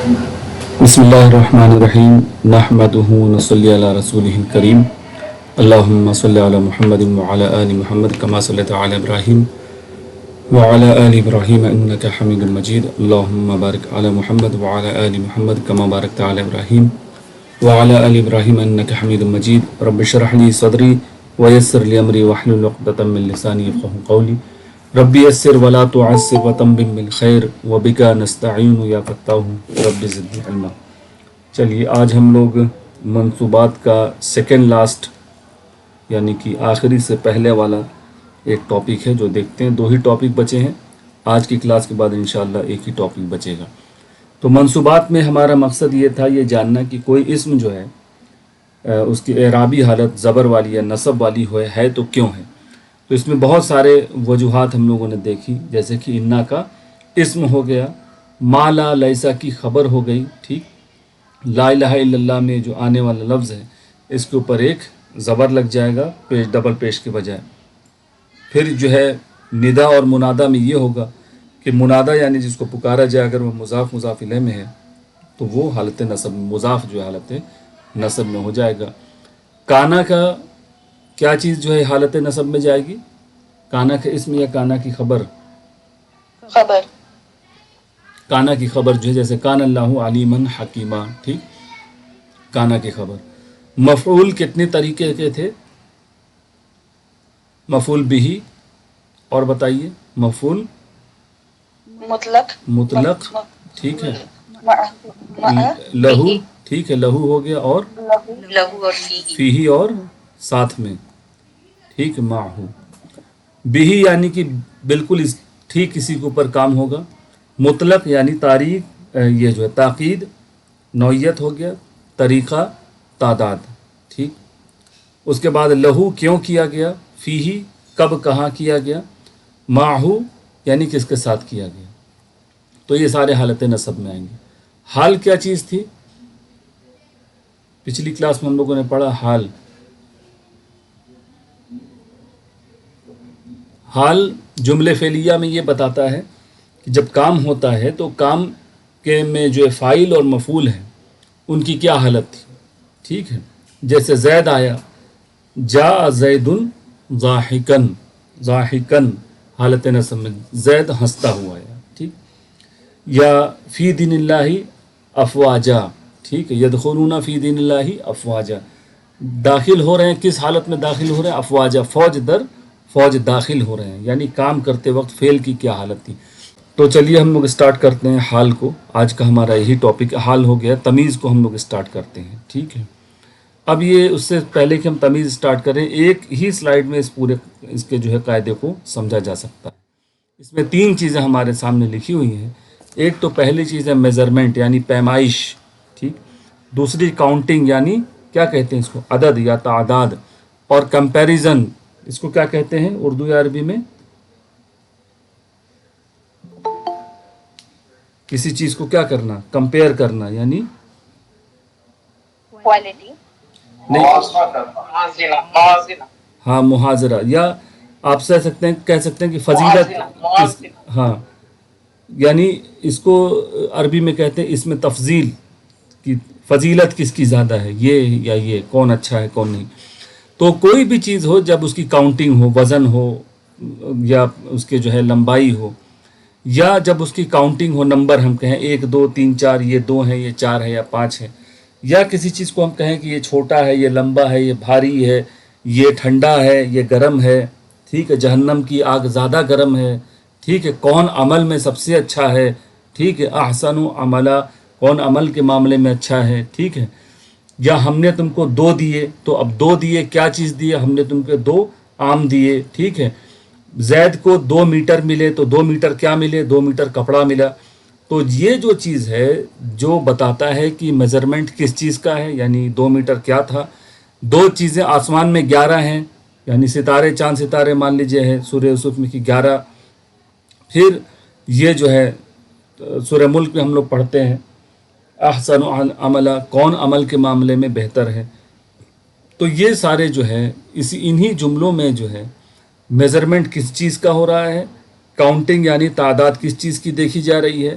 بسم اللہ الرحمن الرحیم نحمدہ ونصلی علی رسولہ الکریم اللہم صلی علی محمد وعلی آل محمد کما صلیت علی ابراہیم وعلی آل ابراہیم انک حمید مجید اللہم بارک علی محمد وعلی آل محمد کما بارکت علی ابراہیم وعلی آل ابراہیم انک حمید مجید رب اشرح لی صدری ویسر لی امری واحلل عقدۃ من لسانی یفقہوا قولی ربی یسر ولا تعسر وتمم بالخیر وبک نستعین یا فتاح رب زدنی علما۔ چلیے آج ہم لوگ منصوبات کا سیکنڈ لاسٹ یعنی کہ آخری سے پہلے والا ایک ٹاپک ہے جو دیکھتے ہیں۔ 2 ہی ٹاپک بچے ہیں آج کی کلاس کے بعد، انشاءاللہ ایک ہی ٹاپک بچے گا۔ تو منصوبات میں ہمارا مقصد یہ تھا یہ جاننا کہ کوئی اسم جو ہے اس کی اعرابی حالت زبر والی یا نصب والی ہے تو کیوں ہے۔ تو اس میں بہت سارے وجوہات ہم لوگوں نے دیکھی، جیسے کہ انا کا اسم ہو گیا، ما لا لیسا کی خبر ہو گئی، ٹھیک۔ لا الہ الا اللہ میں جو آنے والا لفظ ہے اس کے اوپر ایک زبر لگ جائے گا ڈبل پیش کے بجائے۔ پھر جو ہے ندا اور منادا میں یہ ہوگا کہ منادا یعنی جس کو پکارا جائے اگر وہ مضاف مضاف الیہ میں ہے تو وہ حالت نصب، مضاف جو ہے حالت نصب میں ہو جائے گا۔ کانا کا کیا چیز جو ہے حالت نصب میں جائے گی؟ کانا کا اسم یا کانا کی خبر؟ خبر۔ کانا کی خبر جو ہے جیسے کان اللہ علیما حکیما، ٹھیک، کانا کی خبر۔ مفعول کتنے طریقے کے تھے؟ مفعول بھی، اور بتائیے مفعول مطلق، ٹھیک ہے، لہو، ٹھیک ہے، لہو ہو گیا، اور لہو اور فیہی اور ساتھ میں، ٹھیک، معہو۔ بھی یعنی کہ بالکل ٹھیک کسی کے اوپر کام ہوگا۔ مطلق یعنی تاریخ، یہ جو ہے تاکید، نوعیت ہو گیا، طریقہ، تعداد، ٹھیک۔ اس کے بعد لہو کیوں کیا گیا، فیہی کب کہاں کیا گیا، معہو یعنی کس کے ساتھ کیا گیا۔ تو یہ سارے حالت نصب میں آئیں گے۔ حال کیا چیز تھی؟ پچھلی کلاس میں ہم لوگوں نے پڑھا حال۔ حال جملے فعلیہ میں یہ بتاتا ہے کہ جب کام ہوتا ہے تو کام کے میں جو فاعل اور مفعول ہیں ان کی کیا حالت تھی، ٹھیک ہے۔ جیسے زید آیا، جاء زید ضاحکن، ضاحکن حالت نصب میں زید ہنستا ہوا آیا، ٹھیک۔ یا فی دین اللہ افواجا، ٹھیک ہے، یدخلون فی دین اللہ افواجا، داخل ہو رہے ہیں، کس حالت میں داخل ہو رہے ہیں؟ افواجا، فوج در فوج داخل ہو رہے ہیں، یعنی کام کرتے وقت فعل کی کیا حالت تھی۔ تو چلیے ہم لوگ اسٹارٹ کرتے ہیں حال کو۔ آج کا ہمارا یہی ٹاپک حال ہو گیا، تمیز کو ہم لوگ اسٹارٹ کرتے ہیں، ٹھیک ہے۔ اب یہ اس سے پہلے کہ ہم تمیز اسٹارٹ کریں، ایک ہی سلائیڈ میں اس کے جو ہے قاعدے کو سمجھا جا سکتا ہے۔ اس میں 3 چیزیں ہمارے سامنے لکھی ہوئی ہیں۔ ایک تو پہلی چیز ہے میجرمنٹ یعنی پیمائش، ٹھیک۔ دوسری کاؤنٹنگ یعنی کیا کہتے ہیں اس کو، عدد یا تعداد، اور کمپیریزن اس کو کیا کہتے ہیں اردو یا عربی میں؟ کسی چیز کو کیا کرنا، کمپیئر کرنا، یعنی کوالٹی، نہیں، ہاں محاذرہ، یا آپ کہہ سکتے ہیں کہ فضیلت، ہاں، یعنی اس کو عربی میں کہتے ہیں اس میں تفضیل کی، فضیلت کس کی زیادہ ہے، یہ یا یہ، کون اچھا ہے کون نہیں۔ تو کوئی بھی چیز ہو جب اس کی کاؤنٹنگ ہو، وزن ہو، یا اس کے جو ہے لمبائی ہو، یا جب اس کی کاؤنٹنگ ہو، نمبر ہم کہیں 1 2 3 4، یہ 2 ہے، یہ 4 ہے یا 5 ہے، یا کسی چیز کو ہم کہیں کہ یہ چھوٹا ہے، یہ لمبا ہے، یہ بھاری ہے، یہ ٹھنڈا ہے، یہ گرم ہے، ٹھیک ہے، جہنم کی آگ زیادہ گرم ہے، ٹھیک ہے، کون عمل میں سب سے اچھا ہے، ٹھیک ہے، احسن عملا، کون عمل کے معاملے میں اچھا ہے، ٹھیک ہے۔ یا ہم نے تم کو 2 دیے، تو اب 2 دیے، کیا چیز دیے ہم نے تم کو؟ 2 آم دیے، ٹھیک ہے۔ زید کو 2 میٹر ملے تو 2 میٹر کیا ملے؟ 2 میٹر کپڑا ملا۔ تو یہ جو چیز ہے جو بتاتا ہے کہ میجرمنٹ کس چیز کا ہے، یعنی 2 میٹر کیا تھا۔ 2 چیزیں آسمان میں 11 ہیں، یعنی ستارے، چاند ستارے مان لیجئے ہے سورہ یوسف میں کہ 11۔ پھر یہ جو ہے سورہ ملک میں ہم لوگ پڑھتے ہیں احسن عملا، کون عمل کے معاملے میں بہتر ہے۔ تو یہ سارے جو ہے انہی جملوں میں جو ہے میجرمنٹ کس چیز کا ہو رہا ہے، کاؤنٹنگ یعنی تعداد کس چیز کی دیکھی جا رہی ہے،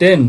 10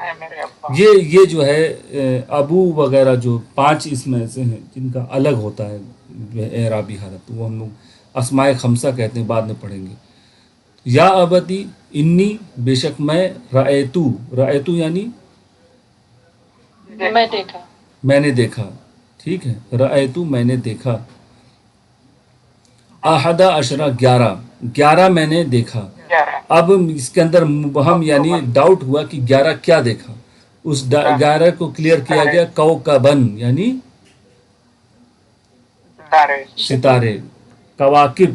اے میرے ابا. یہ جو ہے ابو وغیرہ جو 5 اس میں سے ہیں جن کا الگ ہوتا ہے اعرابی حالت، وہ ہم لوگ اسماء خمسہ کہتے ہیں، بعد میں پڑھیں گے. یا ابتی انی، بے شک میں، رأیتو یعنی میں دیکھا. میں نے دیکھا، ٹھیک ہے، رأیتو میں نے دیکھا، احد عشرہ 11 میں نے دیکھا. 11. اب اس کے اندر مبہم یعنی ڈاؤٹ ہوا کہ 11 کیا دیکھا. اس 11 کو کلیئر کیا گیا کوکبن یعنی ستارے. ستارے. کواکب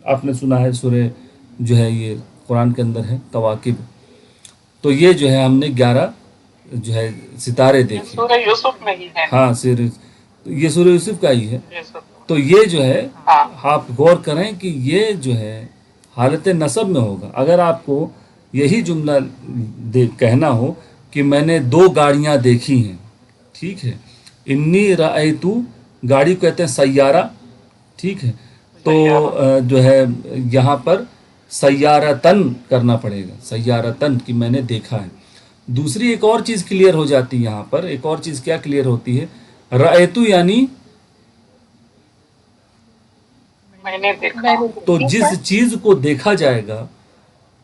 آپ نے سنا ہے، سورہ جو ہے یہ قرآن کے اندر ہے کواکب. تو یہ جو ہے ہم نے 11 جو ہے ستارے دیکھے. سورہ یوسف میں ہی ہے. ہاں یہ سورہ یوسف کا ہی ہے. یوسف. تو یہ جو ہے ہاں. آپ غور کریں کہ یہ جو ہے حالت نصب میں ہوگا. اگر آپ کو یہی جملہ کہنا ہو کہ میں نے 2 گاڑیاں دیکھی ہیں، ٹھیک ہے، انی رأیتو، گاڑی کو کہتے ہیں سیارہ، ٹھیک ہے، تو جو ہے یہاں پر سیارتن کرنا پڑے گا، سیارتن کہ میں نے دیکھا ہے. دوسری ایک اور چیز کلیئر ہو جاتی ہے یہاں پر. ایک اور چیز کیا کلیئر ہوتی ہے؟ رأیتو یعنی میں نے دیکھا. تو جس چیز کو دیکھا جائے گا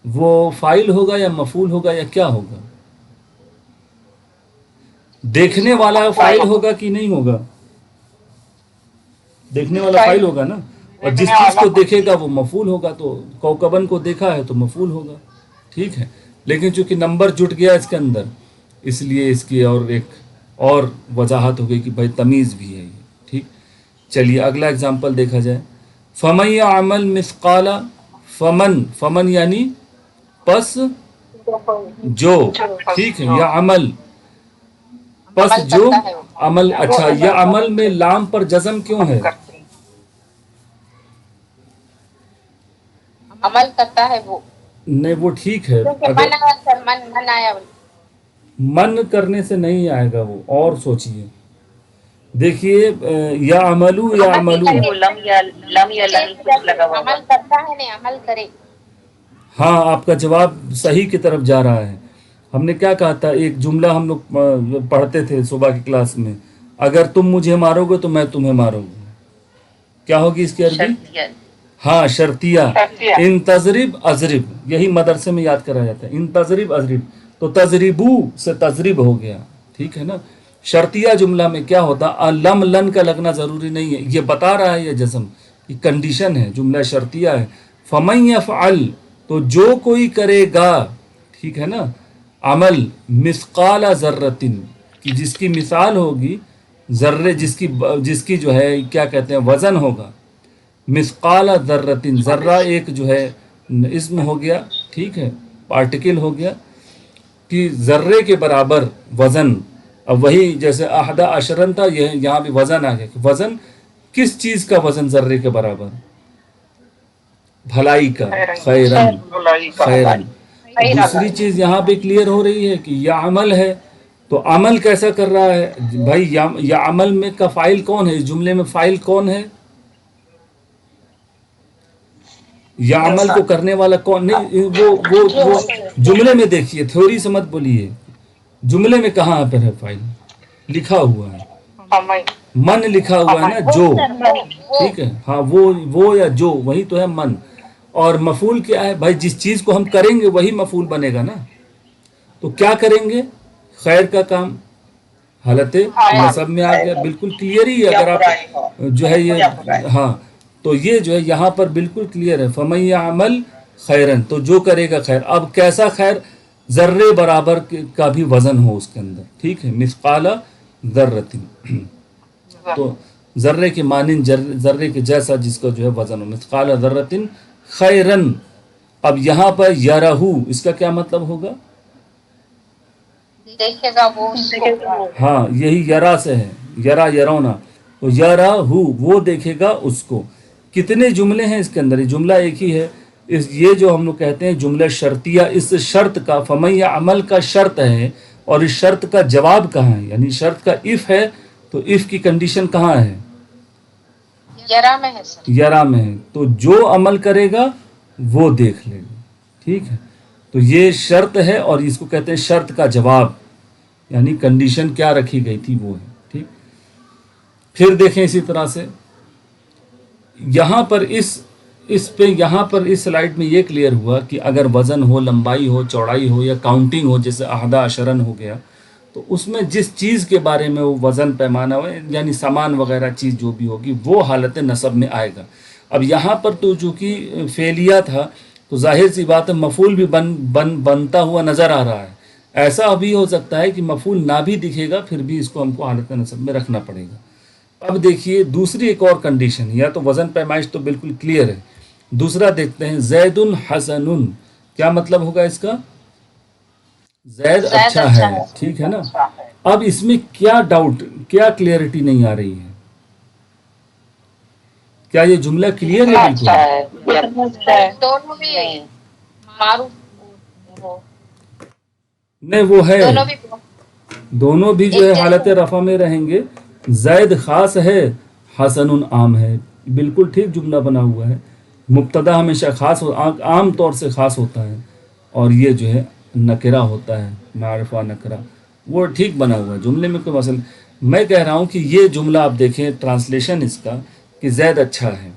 وہ فاعل ہوگا یا مفعول ہوگا یا کیا ہوگا؟ دیکھنے والا فاعل ہوگا کہ نہیں ہوگا؟ دیکھنے والا فاعل ہوگا نا، اور جس چیز کو دیکھے گا وہ مفعول ہوگا. تو کوکبن کو دیکھا ہے تو مفعول ہوگا، ٹھیک ہے. لیکن چونکہ نمبر جٹ گیا اس کے اندر، اس لیے اس کی اور وضاحت ہو گئی کہ بھائی تمیز بھی ہے یہ، ٹھیک. چلیے اگلا اگزامپل دیکھا جائے. فمن یعمل مثقال، فمن یعنی پس جو، ٹھیک ہے، یا عمل پس جو عمل. اچھا، یا عمل میں لام پر جزم کیوں ہے؟ عمل کرتا ہے وہ. نہیں وہ ٹھیک ہے، کیونکہ اگر من آیا سر، من آیا. من کرنے سے نہیں آئے گا وہ، اور سوچئے. دیکھیے یا عملو یا عملو، لم یا لم کچھ لگا ہوا. عمل کرتا ہے نہیں، عمل کرے. ہاں آپ کا جواب صحیح کی طرف جا رہا ہے. ہم نے کیا کہا تھا؟ ایک جملہ ہم لوگ پڑھتے تھے صبح کی کلاس میں، اگر تم مجھے مارو گے تو میں تمہیں ماروں گا. کیا ہوگی اس کی عربی؟ ہاں شرطیہ. ان تضرب اضرب، یہی مدرسے میں یاد کرا جاتا ہے. ان تضرب اضرب، تو تضربو سے تضرب ہو گیا، ٹھیک ہے نا. شرطیہ جملہ میں کیا ہوتا؟ لم لن کا لگنا ضروری نہیں ہے، یہ بتا رہا ہے یہ جزم، یہ کنڈیشن ہے، جملہ شرطیہ ہے. فمن یفعل، تو جو کوئی کرے گا، ٹھیک ہے نا، عمل مثقال ذرتن، کہ جس کی مثال ہوگی ذرے، جس کی جو ہے کیا کہتے ہیں وزن ہوگا. مثقال ذرتن، ذرہ ایک جو ہے اسم ہو گیا، ٹھیک ہے، پارٹیکل ہو گیا، کہ ذرے کے برابر وزن. اب وہی جیسے احد عشرن تھا، یہاں بھی وزن آ گیا. وزن کس چیز کا وزن ذرے کے برابر؟ بھلائی کا، خیرن. خیرن. دوسری چیز یہاں پہ کلیئر ہو رہی ہے کہ یہ عمل ہے، تو عمل کیسا کر رہا ہے بھائی؟ یا عمل میں کا فاعل کون ہے؟ اس جملے میں فاعل کون ہے؟ یا عمل کو کرنے والا کون؟ نہیں، وہ جملے میں دیکھیے، تھیوری سے مت بولیے. جملے میں کہاں پر ہے فاعل؟ لکھا ہوا ہے، من لکھا ہوا ہے نا، جو، ٹھیک ہے. ہاں وہ یا جو، وہی تو ہے من. اور مفعول کیا ہے بھائی؟ جس چیز کو ہم کریں گے وہی مفعول بنے گا نا. تو کیا کریں گے؟ خیر کا کام، حالت نصب میں آ گیا. بالکل کلیئر ہی ہے. اگر آپ جو ہے یہ، ہاں، تو یہ جو ہے یہاں پر بالکل کلیئر ہے. فمن یعمل خیرن، تو جو کرے گا خیر. اب کیسا خیر؟ ذرے برابر کا بھی وزن ہو اس کے اندر، ٹھیک ہے. مثقال ذرۃ، تو ذرے کے مانند، ذرے کے جیسا جس کا جو ہے وزن ہو. مثقال ذرۃ خیرن. اب یہاں پر یرہ، اس کا کیا مطلب ہوگا؟ دیکھے گا وہ اس کو. ہاں یہی یرا سے ہے، یرا یرونا. تو یرہ، وہ دیکھے گا اس کو. کتنے جملے ہیں اس کے اندر؟ یہ جملہ ایک ہی ہے. یہ جو ہم لوگ کہتے ہیں جملہ شرطیہ، اس شرط کا، فمن یعمل کا شرط ہے، اور اس شرط کا جواب کہاں ہے؟ یعنی شرط کا اف ہے، تو اف کی کنڈیشن کہاں ہے؟ یرا میں ہے سر. یرا میں ہے. تو جو عمل کرے گا وہ دیکھ لے گا، ٹھیک ہے. تو تو یہ شرط ہے اور اس کو کہتے ہیں شرط کا جواب، یعنی کنڈیشن کیا رکھی گئی تھی وہ ہے. ٹھیک. پھر دیکھیں اسی طرح سے یہاں پر یہاں پر اس سلائڈ میں یہ کلیئر ہوا کہ اگر وزن ہو، لمبائی ہو، چوڑائی ہو یا کاؤنٹنگ ہو، جیسے احدا عشرن ہو گیا، تو اس میں جس چیز کے بارے میں وہ وزن پیمانہ ہو، یعنی سامان وغیرہ چیز جو بھی ہوگی وہ حالت نصب میں آئے گا. اب یہاں پر تو چونکہ فعلیہ تھا تو ظاہر سی بات ہے مفعول بھی بنتا ہوا نظر آ رہا ہے. ایسا بھی ہو سکتا ہے کہ مفعول نہ بھی دکھے گا، پھر بھی اس کو ہم کو حالت نصب میں رکھنا پڑے گا. اب دیکھیے دوسری ایک اور کنڈیشن، یا تو وزن پیمائش تو بالکل کلیئر ہے. دوسرا دیکھتے ہیں زید حسن، کیا مطلب ہوگا اس کا؟ زید اچھا ہے. ٹھیک ہے نا. اب اس میں کیا ڈاؤٹ، کیا کلیئرٹی نہیں آ رہی ہے؟ کیا یہ جملہ کلیئر ہے بالکل؟ دونوں بھی معروف ہو، نہیں وہ ہے، دونوں بھی دونوں بھی جو ہے حالت رفع میں رہیں گے. زید خاص ہے، حسن عام ہے. بالکل ٹھیک جملہ بنا ہوا ہے. مبتدا ہمیشہ خاص عام طور سے خاص ہوتا ہے، اور یہ جو ہے نکرہ ہوتا ہے، معرفہ نکرہ. وہ ٹھیک بنا ہوا ہے، جملے میں کوئی مسئلہ. میں کہہ رہا ہوں کہ یہ جملہ آپ دیکھیں ٹرانسلیشن اس کا کہ زید اچھا ہے.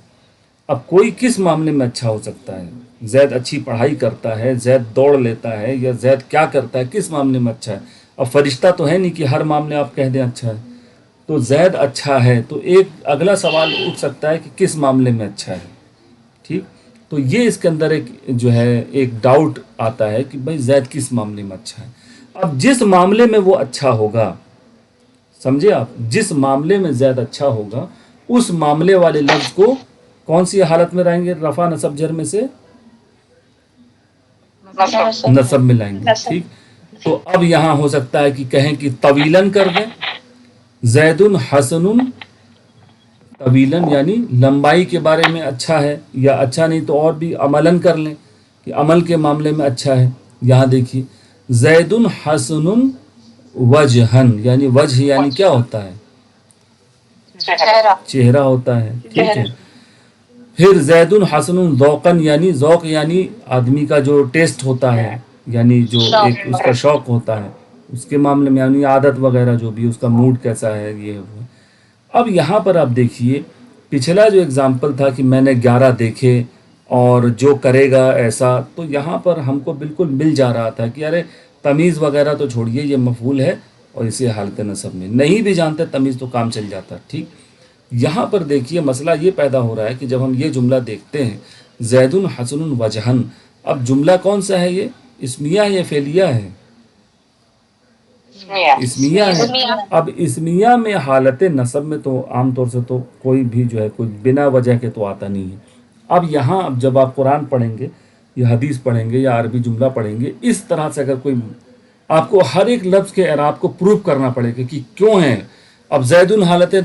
اب کوئی کس معاملے میں اچھا ہو سکتا ہے؟ زید اچھی پڑھائی کرتا ہے، زید دوڑ لیتا ہے، یا زید کیا کرتا ہے، کس معاملے میں اچھا ہے؟ اب فرشتہ تو ہے نہیں کہ ہر معاملے آپ کہہ دیں اچھا ہے. تو زید اچھا ہے تو ایک اگلا سوال اٹھ سکتا ہے کہ کس معاملے میں اچھا ہے. ٹھیک. تو یہ اس کے اندر ایک جو ہے ایک ڈاؤٹ آتا ہے کہ بھائی زید کس معاملے میں اچھا ہے. اب جس معاملے میں وہ اچھا ہوگا، سمجھے آپ، جس معاملے میں زید اچھا ہوگا اس معاملے والے لفظ کو کون سی حالت میں لائیں گے؟ رفع نصب جر میں سے نصب میں لائیں گے. ٹھیک. تو اب یہاں ہو سکتا ہے کہ کہیں کہ طویلاً کر دیں، زید حسن طویلاً یعنی لمبائی کے بارے میں اچھا ہے، یا اچھا نہیں تو اور بھی عملاً کر لیں کہ عمل کے معاملے میں اچھا ہے. یہاں دیکھیے زید حسن وجہن، یعنی وجہ یعنی کیا ہوتا ہے؟ چہرہ ہوتا ہے. ٹھیک ہے. پھر زید حسن ذوقاً، یعنی ذوق یعنی آدمی کا جو ٹیسٹ ہوتا ہے، یعنی جو ایک اس کا شوق ہوتا ہے، اس کے معاملے میں یعنی عادت وغیرہ جو بھی اس کا موڈ کیسا ہے، یہ وہ. اب یہاں پر آپ دیکھیے پچھلا جو اگزامپل تھا کہ میں نے 11 دیکھے اور جو کرے گا ایسا، تو یہاں پر ہم کو بالکل مل جا رہا تھا کہ ارے تمیز وغیرہ تو چھوڑیے، یہ مفعول ہے اور اسے حالت نصب میں نہیں بھی جانتے تمیز تو کام چل جاتا. ٹھیک. یہاں پر دیکھیے مسئلہ یہ پیدا ہو رہا ہے کہ جب ہم یہ جملہ دیکھتے ہیں زید حسن وجہن، اب جملہ کون سا ہے؟ یہ اسمیہ ہے یا فعلیہ ہے؟ اسمیہ ہے. اب اسمیہ میں حالت نصب میں تو عام طور سے تو کوئی بھی جو ہے کوئی بنا وجہ کے تو آتا نہیں ہے. اب یہاں اب جب آپ قرآن پڑھیں گے یا حدیث پڑھیں گے یا عربی جملہ پڑھیں گے، اس طرح سے اگر کوئی آپ کو ہر ایک لفظ کے اعراب کو پروف کرنا پڑے گا کہ کیوں ہے. اب زید حالت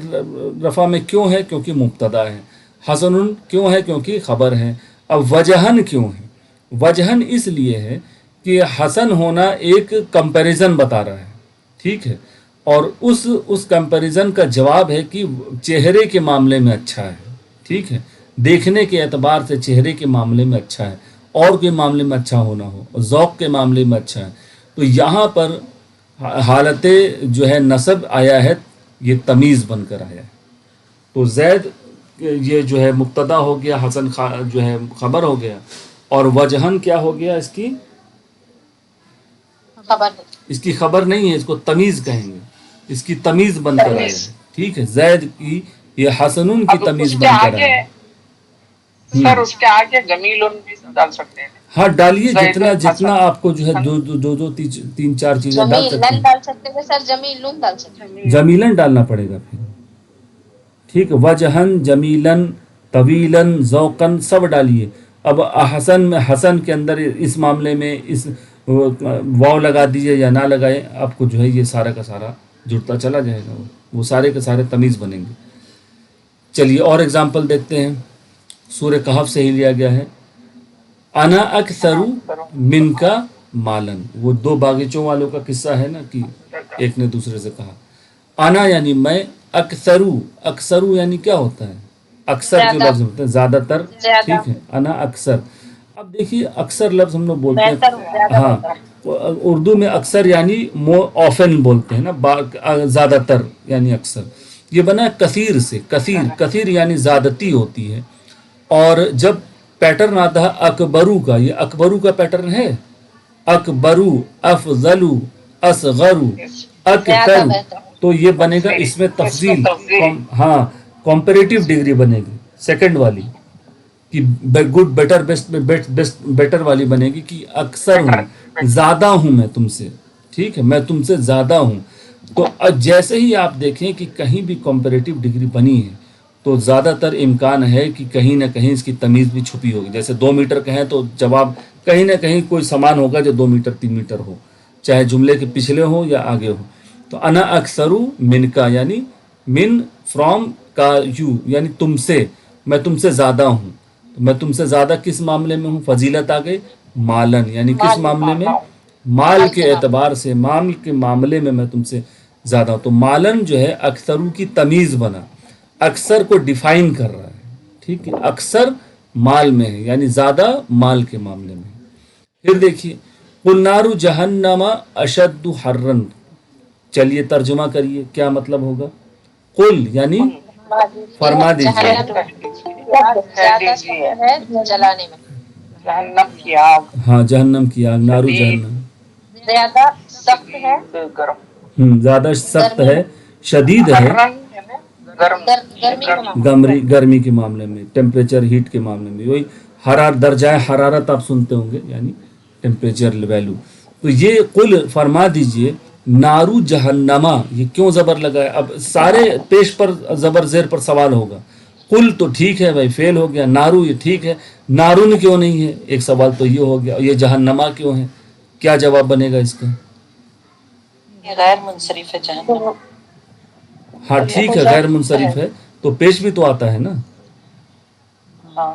رفع میں کیوں ہے؟ کیونکہ مبتدا ہے. حسن کیوں ہے؟ کیونکہ خبر ہے. اب وجہن کیوں ہے؟ وجہن اس لیے ہے کہ حسن ہونا ایک کمپیریزن بتا رہا ہے. ٹھیک ہے. اور اس کمپیریزن کا جواب ہے کہ چہرے کے معاملے میں اچھا ہے. ٹھیک ہے. دیکھنے کے اعتبار سے چہرے کے معاملے میں اچھا ہے، اور کے معاملے میں اچھا ہونا ہو، ذوق کے معاملے میں اچھا ہے. تو یہاں پر حالت جو ہے نصب آیا ہے، یہ تمیز بن کر آیا ہے. تو زید یہ جو ہے مبتدا ہو گیا، حسن جو ہے خبر ہو گیا، اور وجہن کیا ہو گیا؟ اس کی خبر نہیں ہے، اس کو تمیز کہیں گے، اس کی تمیز بن کر آیا ہے. ٹھیک ہے. زید کی یہ حسنون کی تمیز بن کر آیا ہے. سر اس کے آگے جمیل بھی ڈال سکتے ہیں. ہاں ڈالیے، جتنا آپ کو جو ہے دو تین چار چیزیں ڈال سکتے ہیں. سر جمیلن ڈال سکتے ہیں، جمیلن ڈالنا پڑے گا پھر. ٹھیک ہے. وجہن، جمیلن، طویلن، ذوقن سب ڈالیے. اب حسن میں حسن کے اندر اس معاملے میں اس واو لگا دیجئے یا نہ لگائے، آپ کو جو ہے یہ سارا کا سارا جڑتا چلا جائے گا، وہ سارے کے سارے تمیز بنیں گے. چلیے اور اگزامپل دیکھتے ہیں. سورہ کہف سے ہی لیا گیا ہے. انا اکثر من کا مالن، وہ دو باغیچوں والوں کا قصہ ہے نا کہ ایک نے دوسرے سے کہا انا یعنی میں، اکثرو یعنی کیا ہوتا ہے؟ اکثر جو لفظ ہوتے ہیں زیادہ تر. ٹھیک ہے. انا اکثر. اب دیکھیے اکثر لفظ ہم لوگ بولتے بہتر ہیں، زیادہ ہاں بہتر. اردو میں اکثر یعنی آفن بولتے ہیں نا، زیادہ تر یعنی اکثر. یہ بنا ہے کثیر سے، کثیر کثیر یعنی زیادتی ہوتی ہے. اور جب پیٹرن آتا ہے اکبرو کا، یہ اکبرو کا پیٹرن ہے، اکبرو، افضلو، اصغرو، زیادہ اکثرو، بہتر. تو یہ بنے گا اس میں تفضیل. ہاں کمپیریٹیو ڈگری بنے گی سیکنڈ والی، کہ گڈ بیٹر بیسٹ بیٹر والی بنے گی کہ اکثر ہوں، زیادہ ہوں میں تم سے، ٹھیک ہے، میں تم سے زیادہ ہوں. تو جیسے ہی آپ دیکھیں کہ کہیں بھی کمپیریٹیو ڈگری بنی ہے تو زیادہ تر امکان ہے کہ کہیں نہ کہیں اس کی تمیز بھی چھپی ہوگی. جیسے 2 میٹر کہیں تو جواب کہیں نہ کہیں کوئی سامان ہوگا جو 2 میٹر 3 میٹر ہو، چاہے جملے کے پچھلے ہو یا آگے ہو. تو انا اکثرو من کا یعنی من فرام کا یو یعنی تم سے، میں تم سے زیادہ ہوں. تو میں تم سے زیادہ کس معاملے میں ہوں؟ فضیلت آ گئی مالن، یعنی کس معاملے میں؟ مال کے اعتبار سے، مال کے معاملے میں میں تم سے زیادہ ہوں. تو مالن جو ہے اکثرو کی تمیز بنا، اکثر کو ڈیفائن کر رہا ہے، ٹھیک ہے، اکثر مال میں ہے یعنی زیادہ مال کے معاملے میں. پھر دیکھیے قل نار جہنم اشد حرن، چلیے ترجمہ کریے کیا مطلب ہوگا. قل یعنی فرما دیجیے، زیادہ سخت ہے جلانے میں. جہنم کی آگ ہاں جہنم کی آگ، نارو جہنم، زیادہ سخت ہے گرم، زیادہ سخت گرمی ہے، شدید ہے، گرم ہے نا، گرم گرمی کے معاملے گرمی کے معاملے میں، ٹیمپریچر ہیٹ کے معاملے میں. وہی درجہ حرارت آپ سنتے ہوں گے یعنی ٹیمپریچر ویلو. تو یہ قل فرما دیجئے نارو جہنما، یہ کیوں زبر لگا ہے؟ اب سارے پیش پر زبر زیر پر سوال ہوگا. قل تو ٹھیک ہے بھائی، فیل ہو گیا. نارو یہ ٹھیک ہے، نارون کیوں نہیں ہے؟ ایک سوال تو یہ ہو گیا. یہ جہنما کیوں ہے؟ کیا جواب بنے گا اس کا؟ یہ غیر منصرف ہے جہنم. ہاں ٹھیک ہے غیر منصرف ہے تو پیش بھی تو آتا ہے نا. ہاں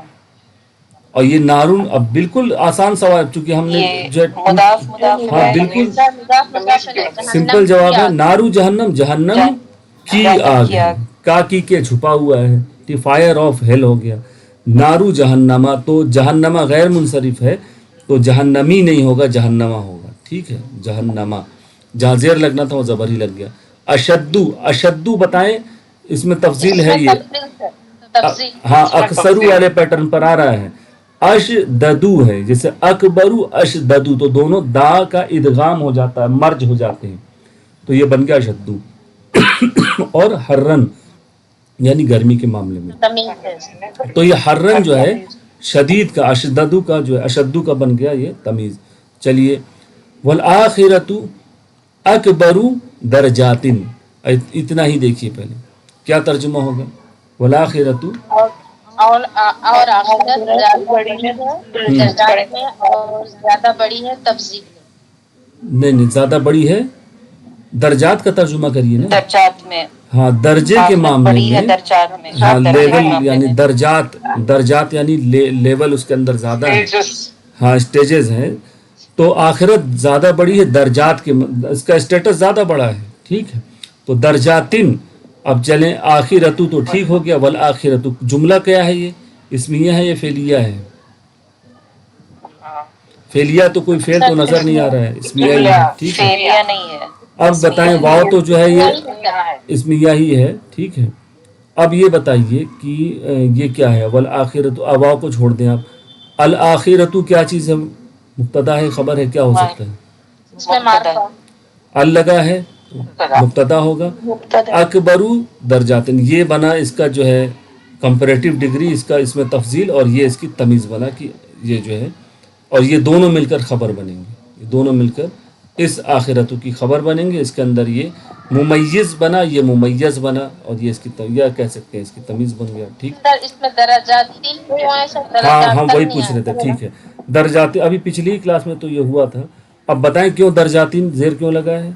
اور یہ نارون اب بالکل آسان سوال، چونکہ ہم نے جو مضاف مضاف ہاں بالکل جہنم سمپل جواب ہے نارو جہنم، جہنم کی آگ ہے، کا کی کے چھپا ہوا ہے، ٹی فائر آف ہیل ہو گیا. نارو جہنما، تو جہنما غیر منصرف ہے تو جہنمی نہیں ہوگا، جہنما ہوگا، ٹھیک ہے، جہنما. جہاں زیر لگنا تھا وہ زبر ہی لگ گیا. اشدو، اشدو بتائیں اس میں تفضیل ہے یہ، ہاں اکثرو والے پیٹرن پر آ رہا ہے. اشددو ہے، جیسے اکبرو اشددو، تو دونوں دا کا ادغام ہو جاتا ہے، مرج ہو جاتے ہیں، تو یہ بن گیا اشدو. اور حرن یعنی گرمی کے معاملے میں، تو یہ حرن جو ہے شدید کا، اشددو کا جو ہے اشدو کا بن گیا یہ تمیز. چلیے والآخرۃ اکبر درجاتن، اتنا ہی دیکھیے پہلے کیا ترجمہ ہوگا. والآخرۃ اور آخرت زیادہ بڑی ہے درجات میں اور زیادہ بڑی ہے تفضیل میں. نہیں زیادہ بڑی ہے، درجات کا ترجمہ کریے نا. درجات میں، ہاں درجے کے معاملے میں، درجات میں، ہاں لیول یعنی درجات، درجات یعنی لیول اس کے اندر زیادہ ہے، ہاں اسٹیجز ہیں. تو آخرت زیادہ بڑی ہے درجات کے، اس کا اسٹیٹس زیادہ بڑا ہے، ٹھیک ہے. تو درجاتن، اب چلیں آخرتو تو ٹھیک ہو گیا، والآخرتو جملہ کیا ہے؟ یہ اسمیہ ہے یا فعلیہ ہے؟ فعلیہ تو کوئی فعل تو نظر نہیں آ رہا ہے، اسمیہ ہی ہے، ٹھیک ہے. فعلیہ نہیں ہے. اب بتائیں واو تو جو ہے یہ اسمیہ ہی ہے، ٹھیک ہے. اب یہ بتائیے کہ یہ کیا ہے؟ والآخرت، واو کو چھوڑ دیں آپ. الآخرت کیا چیز ہے؟ مبتدا ہے، خبر ہے، کیا ہو سکتا ہے؟ اس میں معرفہ ال لگا ہے مبتدا ہوگا. اکبرو درجاتن، یہ بنا اس کا جو ہے کمپیریٹیو ڈگری، اس کا اس میں تفضیل، اور یہ اس کی تمیز بنا کہ یہ جو ہے، اور یہ دونوں مل کر خبر بنیں گے، یہ دونوں مل کر اس آخرتو کی خبر بنیں گے. اس کے اندر یہ ممیز بنا، یہ ممیز بنا، اور یہ اس کی یا کہہ سکتے ہیں اس کی تمیز بن گیا، ٹھیک. اس میں درجات کیوں ہے سر؟ ہاں ہم وہی پوچھ رہے تھے، ٹھیک ہے. درجات ابھی پچھلی کلاس میں تو یہ ہوا تھا. اب بتائیں کیوں درجاتین زیر کیوں لگا ہے؟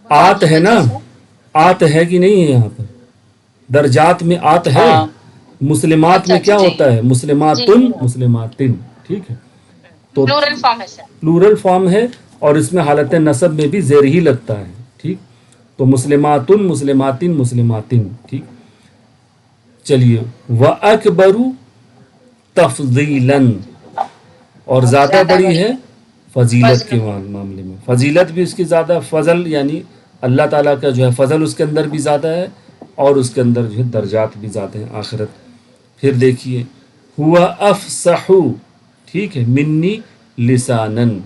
آت ہے نا، آت ہے کہ نہیں ہے یہاں پر؟ درجات میں آت ہے. مسلمات میں کیا ہوتا ہے؟ مسلماتن، مسلماتن، ٹھیک ہے. تو پلورل فارم ہے سر، پلورل فارم ہے، اور اس میں حالت نصب میں بھی زیر ہی لگتا ہے، ٹھیک. تو مسلماتن، مسلماتن، مسلماتن، ٹھیک. چلیے وَأَكْبَرُ تفضیلاً، اور زیادہ بڑی ہے فضیلت کے معاملے میں. فضیلت بھی اس کی زیادہ، فضل یعنی اللہ تعالیٰ کا جو ہے فضل اس کے اندر بھی زیادہ ہے، اور اس کے اندر جو ہے درجات بھی زیادہ ہیں آخرت. پھر دیکھیے ہوا افصح، ٹھیک ہے، منی لسانن،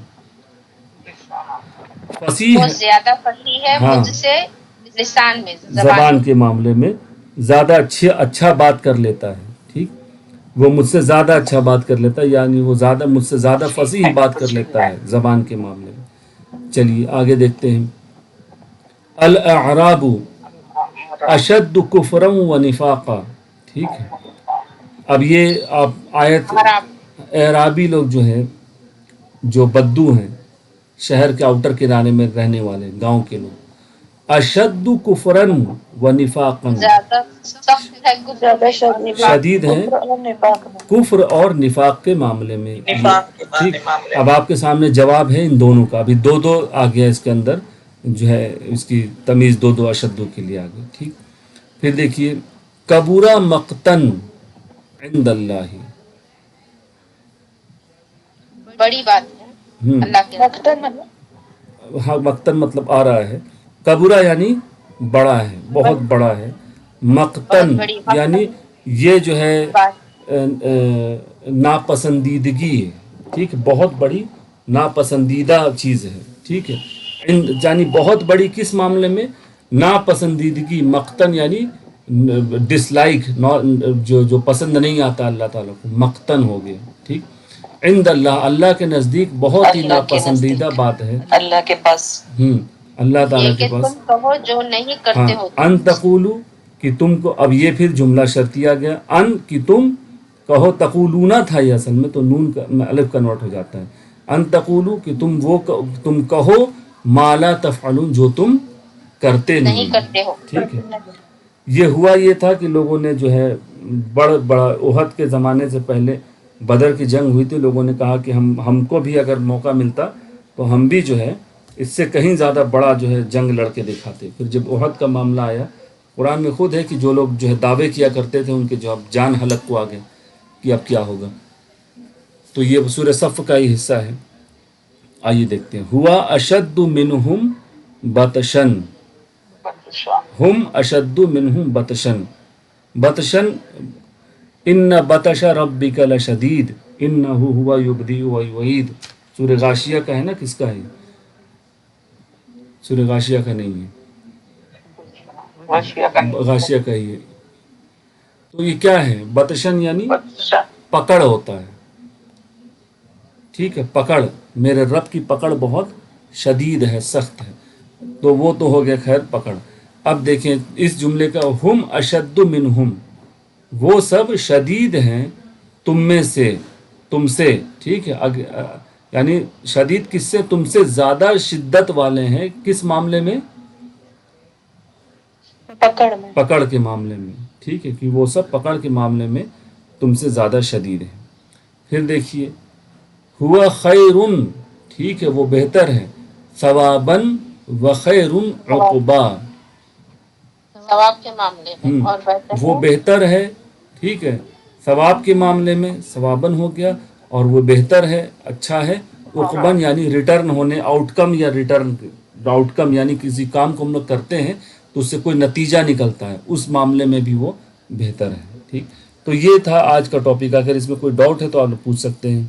فصیح وہ زیادہ فصیح ہے ہاں، مجھ سے لسان میں، زبان کے معاملے میں زیادہ اچھا بات کر لیتا ہے. ٹھیک، وہ مجھ سے زیادہ اچھا بات کر لیتا ہے، یعنی وہ زیادہ مجھ سے زیادہ فصیح بات کر لیتا ہے زبان کے معاملے میں. چلیے آگے دیکھتے ہیں. الاعراب اشد کفرا و نفاقا، ٹھیک ہے. اب یہ آپ آیت، اعرابی لوگ جو ہیں، جو بدو ہیں، شہر کے آؤٹر کنارے میں رہنے والے گاؤں کے لوگ، اشد کفرن و نفاقن، زیادہ سخت ہے زیادہ شدید ہیں کفر اور نفاق کے معاملے میں. ٹھیک، اب آپ کے سامنے جواب ہے ان دونوں کا، ابھی دو آ گیا اس کے اندر، جو ہے اس کی تمیز دو اشدو کے لیے آ گئی. ٹھیک، پھر دیکھیے کبورا مقتن عند اللہ، بڑی بات ہے اللہ کے ہاں، مقتن مطلب آ رہا ہے، کبورا یعنی بڑا ہے، بہت بڑا ہے، مقتن بڑی یعنی یہ جو ہے بات، ناپسندیدگی ہے. ٹھیک، بہت بڑی ناپسندیدہ چیز ہے. ٹھیک ہے، یعنی بہت بڑی کس معاملے میں؟ ناپسندیدگی. مقتن یعنی ڈس لائک، جو پسند نہیں آتا اللہ تعالیٰ کو، مقتن ہو گیا. ٹھیک، عند اللہ، اللہ کے نزدیک بہت ہی ناپسندیدہ بات ہے اللہ کے پاس، اللہ تعالیٰ یہ کے کہ پاس. تم کہو جو نہیں ہاں، کرتے ہو تم. ان تقولو کہ تم کو، اب یہ پھر جملہ شرطیہ گیا، ان کہ تم کہو، تقولون تھا یہ اصل میں، تو نون کا الف کنورٹ ہو جاتا ہے. ان تقولو کہ تم کہو، ما لا تفعلون، جو تم کرتے نہیں کرتے ہو. ٹھیک ہے. یہ ہوا یہ تھا کہ لوگوں نے جو ہے بڑا احد کے زمانے سے پہلے بدر کی جنگ ہوئی تھی، لوگوں نے کہا کہ ہم کو بھی اگر موقع ملتا تو ہم بھی جو ہے اس سے کہیں زیادہ بڑا جو ہے جنگ لڑ کے دکھاتے. پھر جب احد کا معاملہ آیا، قرآن میں خود ہے کہ جو لوگ جو ہے دعوے کیا کرتے تھے ان کے جو اب جان حلق کو آ گئے کہ اب کیا ہوگا. تو یہ سورہ صف کا ہی حصہ ہے. آئیے دیکھتے ہیں. ہوا اشد منہم بطشن، ہم اشد منہم بطشن، بطشن ان بطش ربک لشدید انہ ہوا یبدی و یعید. سورہ غاشیہ کا ہے نا، کس کا ہے؟ سورہ غاشیہ کا نہیں ہے، غاشیہ کا ہی ہے. تو یہ کیا ہے؟ بطشن یعنی پکڑ ہوتا ہے. ٹھیک ہے، پکڑ، میرے رب کی پکڑ بہت شدید ہے، سخت ہے. تو وہ تو ہو گیا خیر پکڑ. اب دیکھیں اس جملے کا، ہم اشد منہم، وہ سب شدید ہیں تم میں سے، تم سے. ٹھیک ہے، یعنی شدید کس سے؟ تم سے زیادہ شدت والے ہیں کس معاملے میں؟ پکڑ کے معاملے میں. ٹھیک ہے، کہ وہ سب پکڑ کے معاملے میں تم سے زیادہ شدید ہیں. پھر دیکھیے ہوا خیرن، ٹھیک ہے، وہ بہتر ہے، ثواباً و خیرن عقبا، ثواب کے معاملے میں اور بہتر وہ بہتر ہے. ٹھیک ہے، ثواب کے معاملے میں ثواباً ہو گیا، اور وہ بہتر ہے، اچھا ہے. عقباً یعنی ریٹرن ہونے، آؤٹ کم، یا ریٹرن آؤٹ کم یعنی کسی کام کو ہم لوگ کرتے ہیں تو اس سے کوئی نتیجہ نکلتا ہے، اس معاملے میں بھی وہ بہتر ہے. ٹھیک، تو یہ تھا آج کا ٹاپک. اگر اس میں کوئی ڈاؤٹ ہے تو آپ لوگ پوچھ سکتے ہیں.